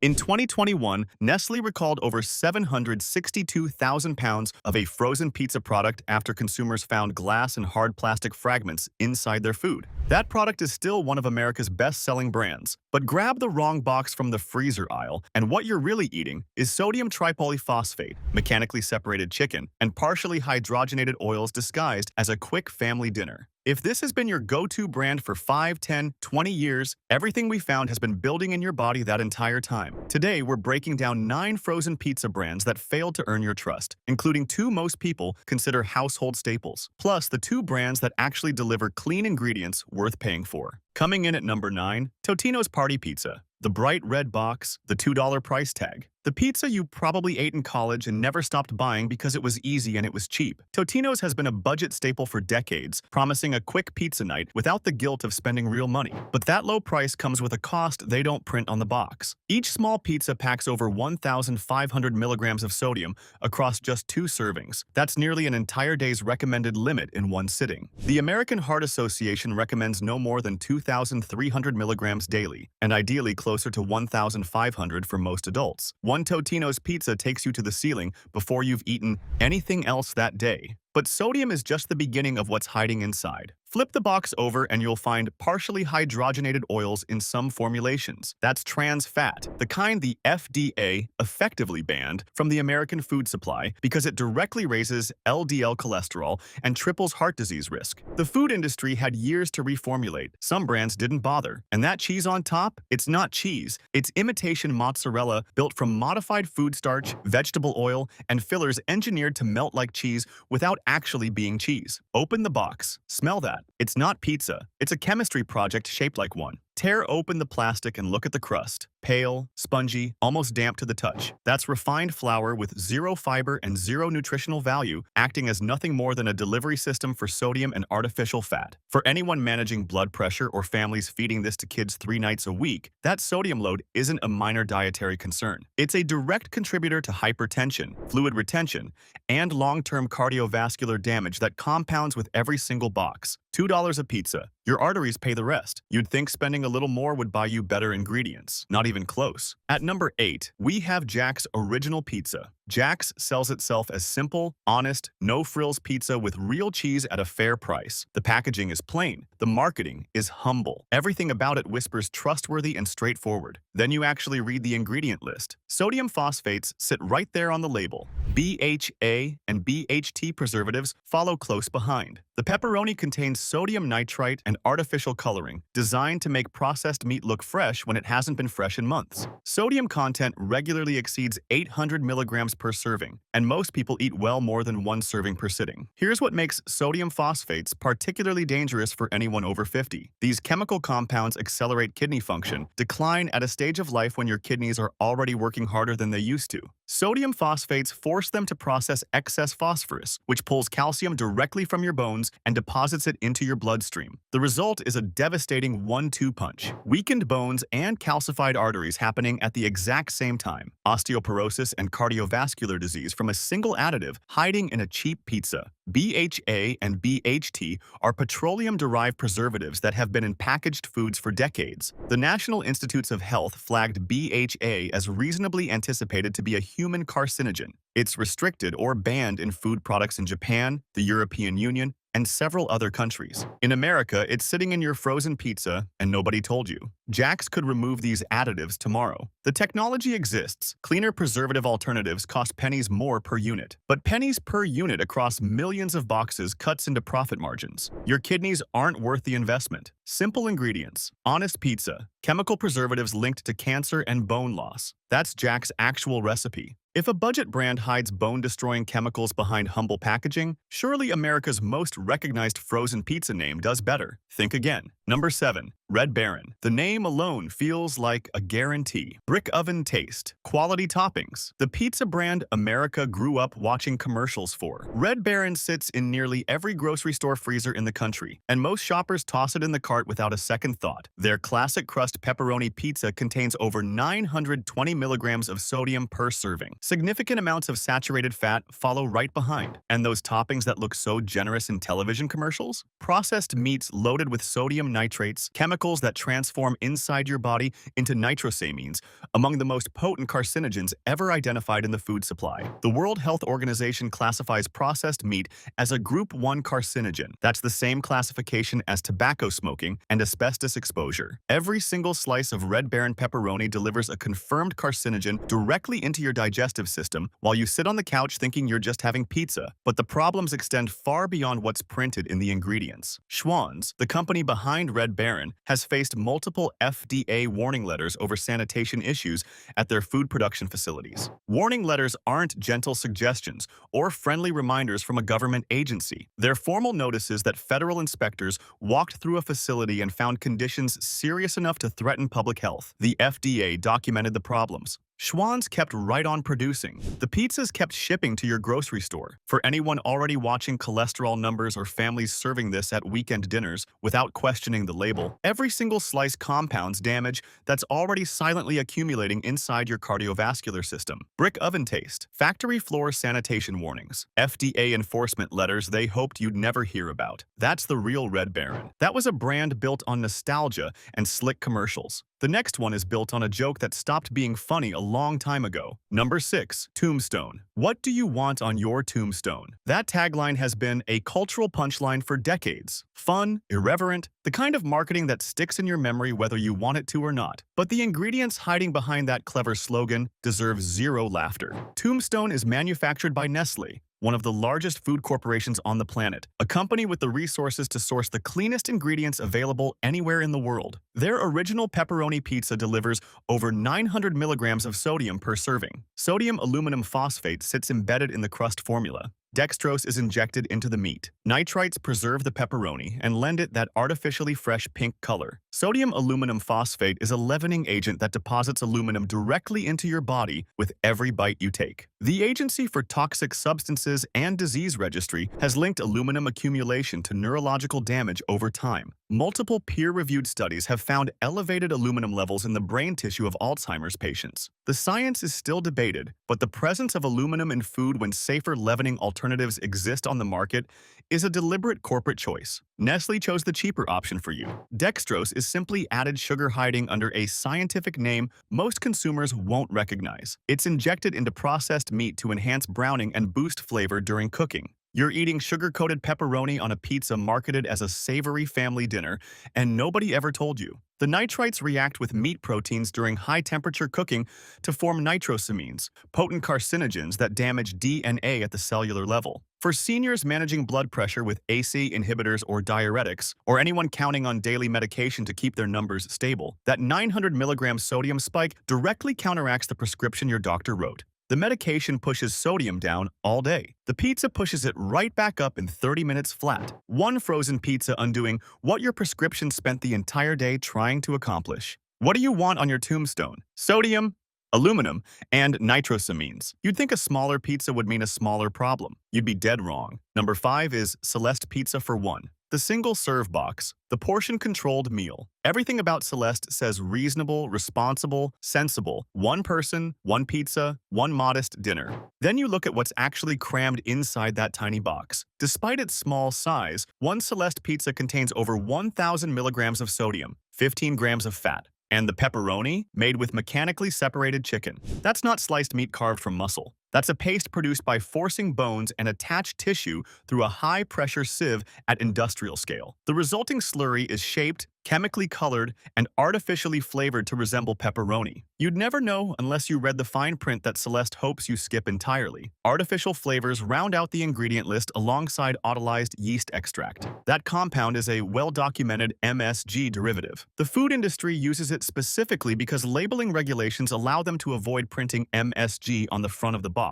In 2021, Nestle recalled over 762,000 pounds of a frozen pizza product after consumers found glass and hard plastic fragments inside their food. That product is still one of America's best-selling brands. But grab the wrong box from the freezer aisle, and what you're really eating is sodium tripolyphosphate, mechanically separated chicken, and partially hydrogenated oils disguised as a quick family dinner. If this has been your go-to brand for 5, 10, 20 years, everything we found has been building in your body that entire time. Today, we're breaking down 9 frozen pizza brands that failed to earn your trust, including 2 most people consider household staples, plus the 2 brands that actually deliver clean ingredients worth paying for. Coming in at number 9, Totino's Party Pizza. The bright red box, the $2 price tag. The pizza you probably ate in college and never stopped buying because it was easy and it was cheap. Totino's has been a budget staple for decades, promising a quick pizza night without the guilt of spending real money. But that low price comes with a cost they don't print on the box. Each small pizza packs over 1,500 milligrams of sodium across just 2 servings. That's nearly an entire day's recommended limit in one sitting. The American Heart Association recommends no more than 2,300 milligrams daily, and ideally closer to 1,500 for most adults. One Totino's pizza takes you to the ceiling before you've eaten anything else that day. But sodium is just the beginning of what's hiding inside. Flip the box over and you'll find partially hydrogenated oils in some formulations. That's trans fat, the kind the FDA effectively banned from the American food supply because it directly raises LDL cholesterol and triples heart disease risk. The food industry had years to reformulate. Some brands didn't bother. And that cheese on top? It's not cheese. It's imitation mozzarella built from modified food starch, vegetable oil, and fillers engineered to melt like cheese without actually being cheese. Open the box. Smell that. It's not pizza. It's a chemistry project shaped like one. Tear open the plastic and look at the crust. Pale, spongy, almost damp to the touch. That's refined flour with 0 fiber and 0 nutritional value, acting as nothing more than a delivery system for sodium and artificial fat. For anyone managing blood pressure or families feeding this to kids 3 nights a week, that sodium load isn't a minor dietary concern. It's a direct contributor to hypertension, fluid retention, and long-term cardiovascular damage that compounds with every single box. $2 a pizza. Your arteries pay the rest. You'd think spending a little more would buy you better ingredients. Not even close. At number 8, we have Jack's Original Pizza. Jack's sells itself as simple, honest, no-frills pizza with real cheese at a fair price. The packaging is plain. The marketing is humble. Everything about it whispers trustworthy and straightforward. Then you actually read the ingredient list. Sodium phosphates sit right there on the label. BHA and BHT preservatives follow close behind. The pepperoni contains sodium nitrite and artificial coloring, designed to make processed meat look fresh when it hasn't been fresh in months. Sodium content regularly exceeds 800 milligrams per serving, and most people eat well more than 1 serving per sitting. Here's what makes sodium phosphates particularly dangerous for anyone over 50. These chemical compounds accelerate kidney function, decline at a stage of life when your kidneys are already working harder than they used to. Sodium phosphates force them to process excess phosphorus, which pulls calcium directly from your bones and deposits it into your bloodstream. The result is a devastating 1-2 punch. Weakened bones and calcified arteries happening at the exact same time. Osteoporosis and cardiovascular disease from a single additive hiding in a cheap pizza. BHA and BHT are petroleum-derived preservatives that have been in packaged foods for decades. The National Institutes of Health flagged BHA as reasonably anticipated to be a human carcinogen. It's restricted or banned in food products in Japan, the European Union, and several other countries. In America, it's sitting in your frozen pizza, and nobody told you. Jack's could remove these additives tomorrow. The technology exists. Cleaner preservative alternatives cost pennies more per unit. But pennies per unit across millions of boxes cuts into profit margins. Your kidneys aren't worth the investment. Simple ingredients. Honest pizza. Chemical preservatives linked to cancer and bone loss. That's Jack's actual recipe. If a budget brand hides bone-destroying chemicals behind humble packaging, surely America's most recognized frozen pizza name does better. Think again. Number 7. Red Baron. The name alone feels like a guarantee. Brick oven taste. Quality toppings. The pizza brand America grew up watching commercials for. Red Baron sits in nearly every grocery store freezer in the country, and most shoppers toss it in the cart without a second thought. Their classic crust pepperoni pizza contains over 920 milligrams of sodium per serving. Significant amounts of saturated fat follow right behind. And those toppings that look so generous in television commercials? Processed meats loaded with sodium nitrates, chemicals that transform inside your body into nitrosamines, among the most potent carcinogens ever identified in the food supply. The World Health Organization classifies processed meat as a Group 1 carcinogen. That's the same classification as tobacco smoking and asbestos exposure. Every single slice of Red Baron pepperoni delivers a confirmed carcinogen directly into your digestive system while you sit on the couch thinking you're just having pizza. But the problems extend far beyond what's printed in the ingredients. Schwan's, the company behind Red Baron, has faced multiple FDA warning letters over sanitation issues at their food production facilities. Warning letters aren't gentle suggestions or friendly reminders from a government agency. They're formal notices that federal inspectors walked through a facility and found conditions serious enough to threaten public health. The FDA documented the problems. Schwan's kept right on producing. The pizzas kept shipping to your grocery store. For anyone already watching cholesterol numbers or families serving this at weekend dinners without questioning the label, every single slice compounds damage that's already silently accumulating inside your cardiovascular system. Brick oven taste, factory floor sanitation warnings, FDA enforcement letters they hoped you'd never hear about. That's the real Red Baron. That was a brand built on nostalgia and slick commercials. The next one is built on a joke that stopped being funny a long time ago. Number 6. Tombstone. What do you want on your tombstone? That tagline has been a cultural punchline for decades. Fun, irreverent, the kind of marketing that sticks in your memory whether you want it to or not. But the ingredients hiding behind that clever slogan deserve zero laughter. Tombstone is manufactured by Nestle, one of the largest food corporations on the planet, a company with the resources to source the cleanest ingredients available anywhere in the world. Their original pepperoni pizza delivers over 900 milligrams of sodium per serving. Sodium aluminum phosphate sits embedded in the crust formula. Dextrose is injected into the meat. Nitrites preserve the pepperoni and lend it that artificially fresh pink color. Sodium aluminum phosphate is a leavening agent that deposits aluminum directly into your body with every bite you take. The Agency for Toxic Substances and Disease Registry has linked aluminum accumulation to neurological damage over time. Multiple peer-reviewed studies have found elevated aluminum levels in the brain tissue of Alzheimer's patients. The science is still debated, but the presence of aluminum in food when safer leavening alternatives exist on the market is a deliberate corporate choice. Nestle chose the cheaper option for you. Dextrose is simply added sugar hiding under a scientific name most consumers won't recognize. It's injected into processed meat to enhance browning and boost flavor during cooking. You're eating sugar-coated pepperoni on a pizza marketed as a savory family dinner, and nobody ever told you. The nitrites react with meat proteins during high-temperature cooking to form nitrosamines, potent carcinogens that damage DNA at the cellular level. For seniors managing blood pressure with ACE inhibitors or diuretics, or anyone counting on daily medication to keep their numbers stable, that 900 milligram sodium spike directly counteracts the prescription your doctor wrote. The medication pushes sodium down all day. The pizza pushes it right back up in 30 minutes flat. One frozen pizza undoing what your prescription spent the entire day trying to accomplish. What do you want on your tombstone? Sodium, aluminum, and nitrosamines. You'd think a smaller pizza would mean a smaller problem. You'd be dead wrong. Number 5 is Celeste Pizza for One. The single-serve box, the portion-controlled meal. Everything about Celeste says reasonable, responsible, sensible. One person, one pizza, one modest dinner. Then you look at what's actually crammed inside that tiny box. Despite its small size, one Celeste pizza contains over 1,000 milligrams of sodium, 15 grams of fat, and the pepperoni, made with mechanically separated chicken. That's not sliced meat carved from muscle. That's a paste produced by forcing bones and attached tissue through a high-pressure sieve at industrial scale. The resulting slurry is shaped, chemically colored, and artificially flavored to resemble pepperoni. You'd never know unless you read the fine print that Celeste hopes you skip entirely. Artificial flavors round out the ingredient list alongside autolyzed yeast extract. That compound is a well-documented MSG derivative. The food industry uses it specifically because labeling regulations allow them to avoid printing MSG on the front of the box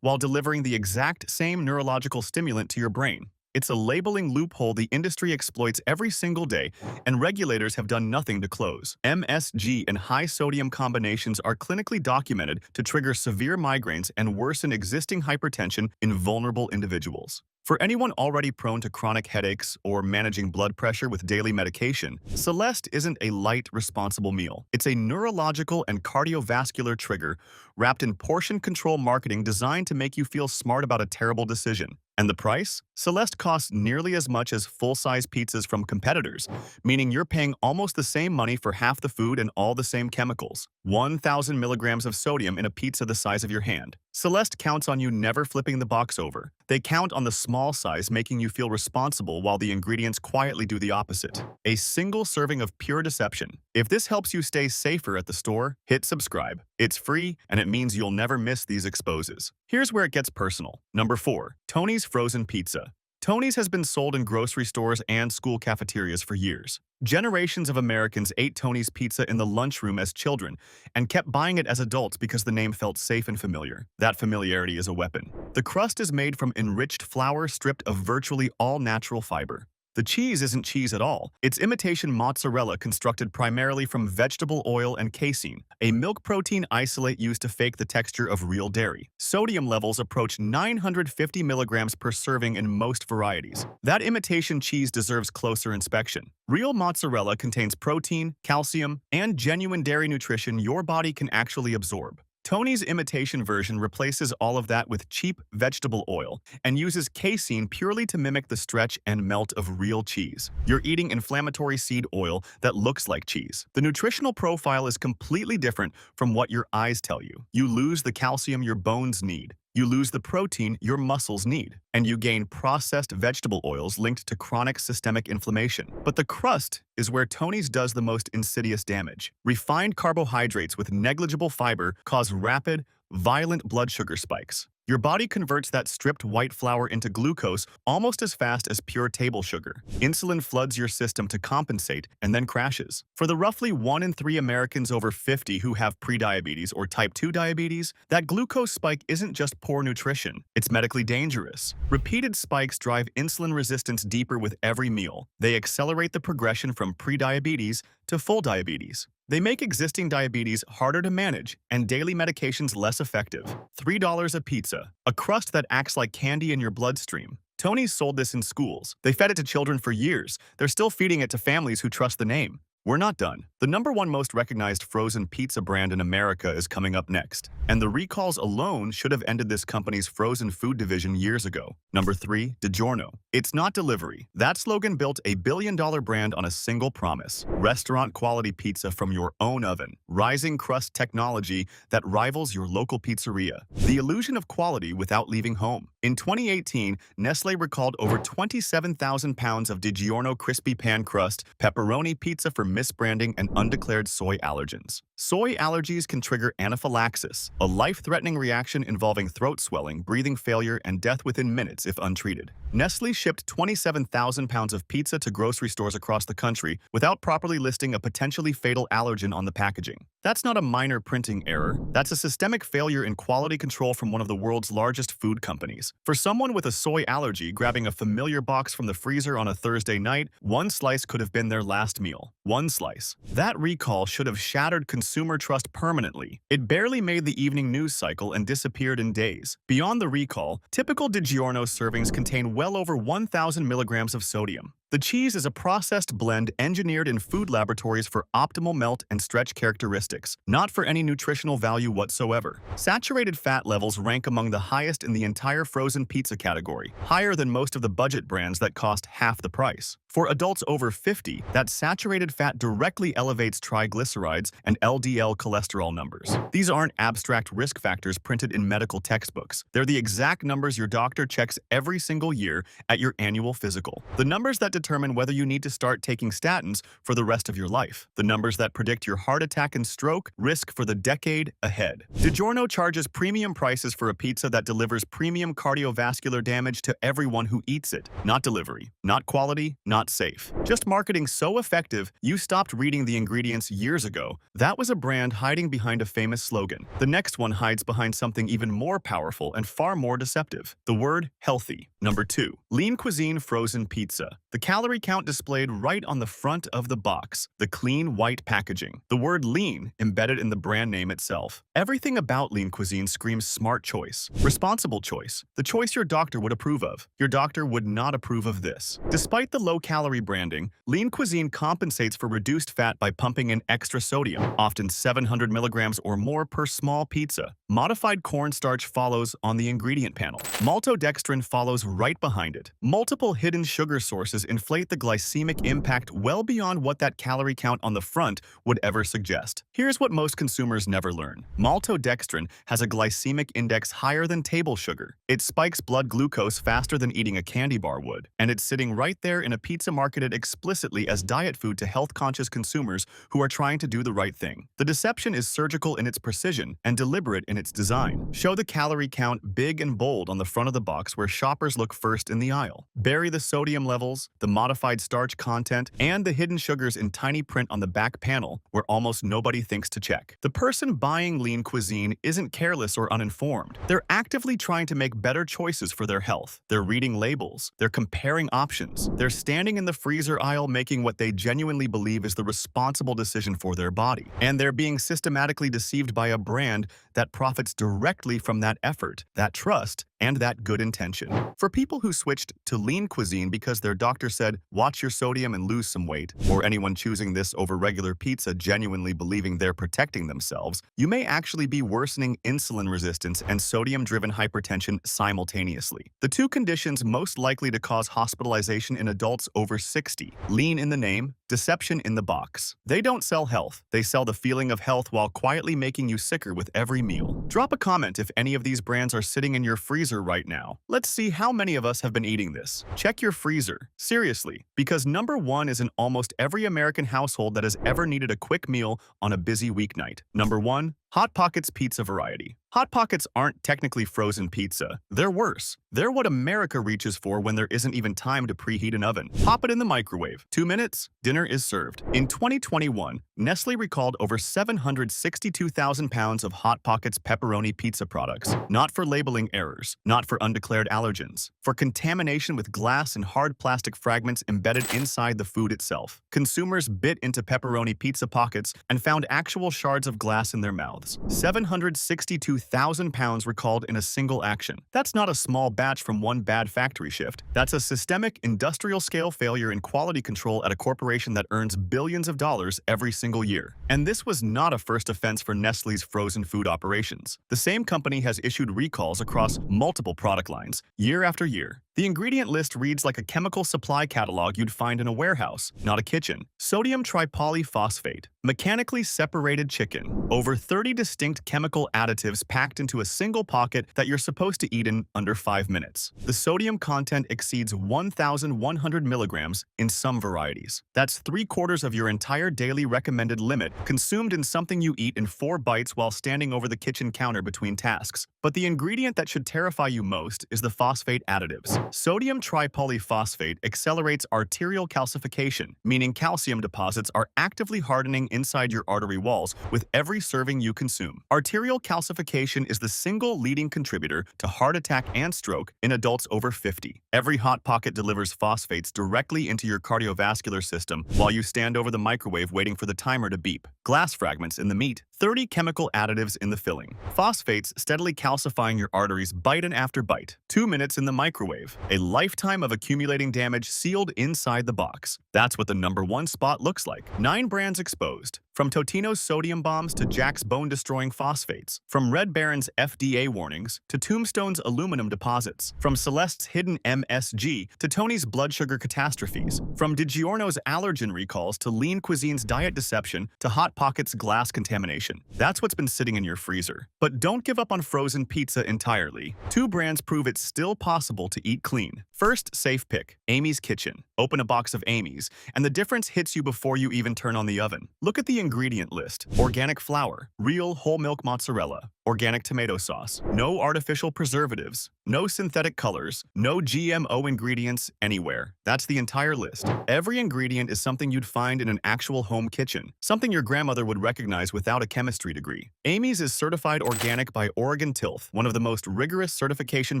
while delivering the exact same neurological stimulant to your brain. It's a labeling loophole the industry exploits every single day, and regulators have done nothing to close. MSG and high-sodium combinations are clinically documented to trigger severe migraines and worsen existing hypertension in vulnerable individuals. For anyone already prone to chronic headaches or managing blood pressure with daily medication, Celeste isn't a light, responsible meal. It's a neurological and cardiovascular trigger wrapped in portion control marketing designed to make you feel smart about a terrible decision. And the price? Celeste costs nearly as much as full-size pizzas from competitors, meaning you're paying almost the same money for half the food and all the same chemicals. 1,000 milligrams of sodium in a pizza the size of your hand. Celeste counts on you never flipping the box over. They count on the small size, making you feel responsible while the ingredients quietly do the opposite. A single serving of pure deception. If this helps you stay safer at the store, hit subscribe. It's free, and it means you'll never miss these exposes. Here's where it gets personal. Number 4. Tony's Frozen Pizza. Tony's has been sold in grocery stores and school cafeterias for years. Generations of Americans ate Tony's pizza in the lunchroom as children and kept buying it as adults because the name felt safe and familiar. That familiarity is a weapon. The crust is made from enriched flour stripped of virtually all natural fiber. The cheese isn't cheese at all. It's imitation mozzarella constructed primarily from vegetable oil and casein, a milk protein isolate used to fake the texture of real dairy. Sodium levels approach 950 milligrams per serving in most varieties. That imitation cheese deserves closer inspection. Real mozzarella contains protein, calcium, and genuine dairy nutrition your body can actually absorb. Tony's imitation version replaces all of that with cheap vegetable oil and uses casein purely to mimic the stretch and melt of real cheese. You're eating inflammatory seed oil that looks like cheese. The nutritional profile is completely different from what your eyes tell you. You lose the calcium your bones need. You lose the protein your muscles need, and you gain processed vegetable oils linked to chronic systemic inflammation. But the crust is where Tony's does the most insidious damage. Refined carbohydrates with negligible fiber cause rapid, violent blood sugar spikes. Your body converts that stripped white flour into glucose almost as fast as pure table sugar. Insulin floods your system to compensate and then crashes. For the roughly 1 in 3 Americans over 50 who have prediabetes or type 2 diabetes, that glucose spike isn't just poor nutrition, it's medically dangerous. Repeated spikes drive insulin resistance deeper with every meal. They accelerate the progression from prediabetes to full diabetes. They make existing diabetes harder to manage and daily medications less effective. $3 a pizza, a crust that acts like candy in your bloodstream. Tony's sold this in schools. They fed it to children for years. They're still feeding it to families who trust the name. We're not done. The #1 most recognized frozen pizza brand in America is coming up next, and the recalls alone should have ended this company's frozen food division years ago. Number 3, DiGiorno. It's not delivery. That slogan built a billion-dollar brand on a single promise: restaurant-quality pizza from your own oven, rising crust technology that rivals your local pizzeria. The illusion of quality without leaving home. In 2018, Nestle recalled over 27,000 pounds of DiGiorno crispy pan crust pepperoni pizza for misbranding and undeclared soy allergens. Soy allergies can trigger anaphylaxis, a life-threatening reaction involving throat swelling, breathing failure, and death within minutes if untreated. Nestle shipped 27,000 pounds of pizza to grocery stores across the country without properly listing a potentially fatal allergen on the packaging. That's not a minor printing error. That's a systemic failure in quality control from one of the world's largest food companies. For someone with a soy allergy, grabbing a familiar box from the freezer on a Thursday night, one slice could have been their last meal. One slice. That recall should have shattered consumer trust permanently. It barely made the evening news cycle and disappeared in days. Beyond the recall, typical DiGiorno servings contain well over 1,000 milligrams of sodium. The cheese is a processed blend engineered in food laboratories for optimal melt and stretch characteristics, not for any nutritional value whatsoever. Saturated fat levels rank among the highest in the entire frozen pizza category, higher than most of the budget brands that cost half the price. For adults over 50, that saturated fat directly elevates triglycerides and LDL cholesterol numbers. These aren't abstract risk factors printed in medical textbooks. They're the exact numbers your doctor checks every single year at your annual physical. The numbers that determine whether you need to start taking statins for the rest of your life. The numbers that predict your heart attack and stroke risk for the decade ahead. DiGiorno charges premium prices for a pizza that delivers premium cardiovascular damage to everyone who eats it. Not delivery, not quality, not safe. Just marketing so effective, you stopped reading the ingredients years ago. That was a brand hiding behind a famous slogan. The next one hides behind something even more powerful and far more deceptive. The word healthy. Number 2. Lean Cuisine Frozen Pizza. The calorie count displayed right on the front of the box, the clean white packaging, the word lean embedded in the brand name itself. Everything about lean cuisine screams smart choice, responsible choice, the choice your doctor would approve of. Your doctor would not approve of this. Despite the low-calorie branding, lean cuisine compensates for reduced fat by pumping in extra sodium, often 700 milligrams or more per small pizza. Modified cornstarch follows on the ingredient panel. Maltodextrin follows right behind it. Multiple hidden sugar sources inflate the glycemic impact well beyond what that calorie count on the front would ever suggest. Here's what most consumers never learn. Maltodextrin has a glycemic index higher than table sugar. It spikes blood glucose faster than eating a candy bar would, and it's sitting right there in a pizza marketed explicitly as diet food to health-conscious consumers who are trying to do the right thing. The deception is surgical in its precision and deliberate in its design. Show the calorie count big and bold on the front of the box where shoppers look first in the aisle. Bury the sodium levels, the modified starch content, and the hidden sugars in tiny print on the back panel where almost nobody thinks to check. The person buying lean cuisine isn't careless or uninformed. They're actively trying to make better choices for their health. They're reading labels. They're comparing options. They're standing in the freezer aisle making what they genuinely believe is the responsible decision for their body. And they're being systematically deceived by a brand that profits directly from that effort, that trust, and that good intention. For people who switched to lean cuisine because their doctor said, watch your sodium and lose some weight, or anyone choosing this over regular pizza genuinely believing they're protecting themselves, you may actually be worsening insulin resistance and sodium-driven hypertension simultaneously. The two conditions most likely to cause hospitalization in adults over 60. Lean in the name, deception in the box. They don't sell health. They sell the feeling of health while quietly making you sicker with every meal. Drop a comment if any of these brands are sitting in your freezer right now. Let's see how many of us have been eating this. Check your freezer. Seriously, because number one is in almost every American household that has ever needed a quick meal on a busy weeknight. Number one, Hot Pockets pizza variety. Hot Pockets aren't technically frozen pizza. They're worse. They're what America reaches for when there isn't even time to preheat an oven. Pop it in the microwave. 2 minutes, dinner is served. In 2021, Nestle recalled over 762,000 pounds of Hot Pockets pepperoni pizza products. Not for labeling errors, not for undeclared allergens, for contamination with glass and hard plastic fragments embedded inside the food itself. Consumers bit into pepperoni pizza pockets and found actual shards of glass in their mouths. 762,000 pounds recalled in a single action. That's not a small batch from one bad factory shift. That's a systemic, industrial-scale failure in quality control at a corporation that earns billions of dollars every single year. And this was not a first offense for Nestle's frozen food operations. The same company has issued recalls across multiple product lines, year after year. The ingredient list reads like a chemical supply catalog you'd find in a warehouse, not a kitchen. Sodium tripolyphosphate, mechanically separated chicken, over 30 distinct chemical additives packed into a single pocket that you're supposed to eat in under 5 minutes. The sodium content exceeds 1,100 milligrams in some varieties. That's 3/4 of your entire daily recommended limit consumed in something you eat in 4 bites while standing over the kitchen counter between tasks. But the ingredient that should terrify you most is the phosphate additives. Sodium tripolyphosphate accelerates arterial calcification, meaning calcium deposits are actively hardening inside your artery walls with every serving you consume. Arterial calcification is the single leading contributor to heart attack and stroke in adults over 50. Every Hot Pocket delivers phosphates directly into your cardiovascular system while you stand over the microwave waiting for the timer to beep. Glass fragments in the meat, 30 chemical additives in the filling. Phosphates steadily calcifying your arteries bite and after bite. 2 minutes in the microwave. A lifetime of accumulating damage sealed inside the box. That's what the number one spot looks like. 9 brands exposed. From Totino's sodium bombs to Jack's bone-destroying phosphates. From Red Baron's FDA warnings to Tombstone's aluminum deposits. From Celeste's hidden MSG to Tony's blood sugar catastrophes. From DiGiorno's allergen recalls to Lean Cuisine's diet deception to Hot Pocket's glass contamination. That's what's been sitting in your freezer. But don't give up on frozen pizza entirely. 2 brands prove it's still possible to eat clean. First, safe pick, Amy's Kitchen. Open a box of Amy's, and the difference hits you before you even turn on the oven. Look at the ingredient list. Organic flour, real whole milk mozzarella, organic tomato sauce, no artificial preservatives, no synthetic colors, no GMO ingredients anywhere. That's the entire list. Every ingredient is something you'd find in an actual home kitchen, something your grandmother would recognize without a chemistry degree. Amy's is certified organic by Oregon Tilth, one of the most rigorous certification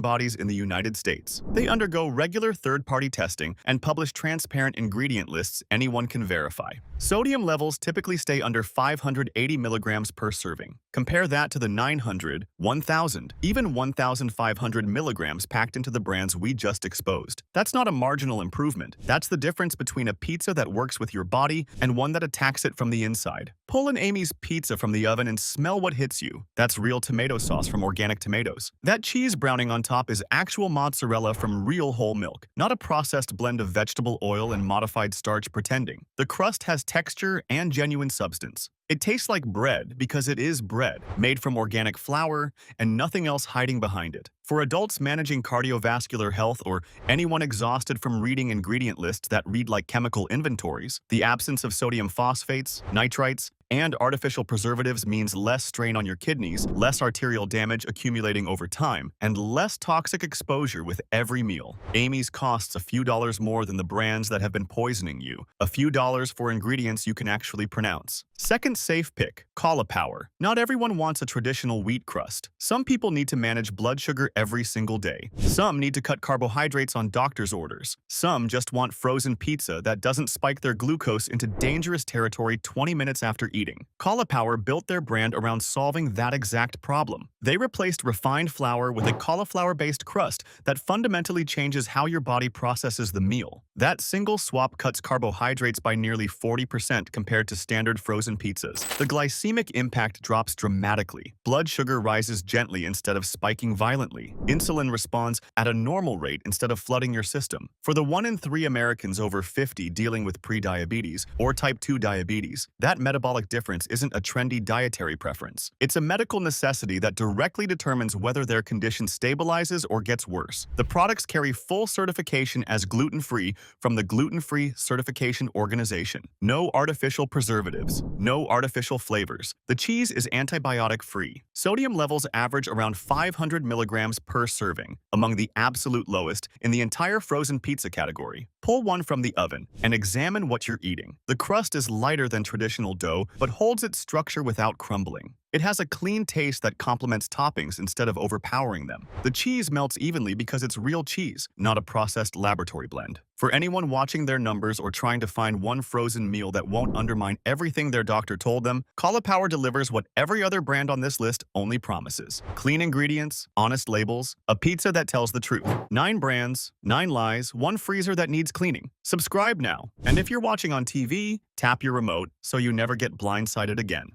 bodies in the United States. They undergo regular third-party testing and publish transparent ingredient lists anyone can verify. Sodium levels typically stay under 580 milligrams per serving. Compare that to the 900, 1,000, even 1,500 milligrams packed into the brands we just exposed. That's not a marginal improvement. That's the difference between a pizza that works with your body and one that attacks it from the inside. Pull an Amy's pizza from the oven and smell what hits you. That's real tomato sauce from organic tomatoes. That cheese browning on top is actual mozzarella from real whole milk, not a processed blend of vegetable oil and modified starch pretending. The crust has texture and genuine substance. It tastes like bread because it is bread, made from organic flour and nothing else hiding behind it. For adults managing cardiovascular health or anyone exhausted from reading ingredient lists that read like chemical inventories, the absence of sodium phosphates, nitrites, and artificial preservatives means less strain on your kidneys, less arterial damage accumulating over time, and less toxic exposure with every meal. Amy's costs a few dollars more than the brands that have been poisoning you, a few dollars for ingredients you can actually pronounce. Second safe pick, cauliflower. Not everyone wants a traditional wheat crust. Some people need to manage blood sugar every single day. Some need to cut carbohydrates on doctor's orders. Some just want frozen pizza that doesn't spike their glucose into dangerous territory 20 minutes after eating. Cauliflower built their brand around solving that exact problem. They replaced refined flour with a cauliflower-based crust that fundamentally changes how your body processes the meal. That single swap cuts carbohydrates by nearly 40% compared to standard frozen pizzas. The glycemic impact drops dramatically. Blood sugar rises gently instead of spiking violently. Insulin responds at a normal rate instead of flooding your system. For the 1 in 3 Americans over 50 dealing with prediabetes or type 2 diabetes, that metabolic difference isn't a trendy dietary preference. It's a medical necessity that directly determines whether their condition stabilizes or gets worse. The products carry full certification as gluten-free from the Gluten-Free Certification Organization. No artificial preservatives, no artificial flavors. The cheese is antibiotic-free. Sodium levels average around 500 milligrams per serving, among the absolute lowest in the entire frozen pizza category. Pull one from the oven and examine what you're eating. The crust is lighter than traditional dough, but holds its structure without crumbling. It has a clean taste that complements toppings instead of overpowering them. The cheese melts evenly because it's real cheese, not a processed laboratory blend. For anyone watching their numbers or trying to find one frozen meal that won't undermine everything their doctor told them, Cauliflower delivers what every other brand on this list only promises. Clean ingredients, honest labels, a pizza that tells the truth. 9 brands, 9 lies, 1 freezer that needs cleaning. Subscribe now. And if you're watching on TV, tap your remote so you never get blindsided again.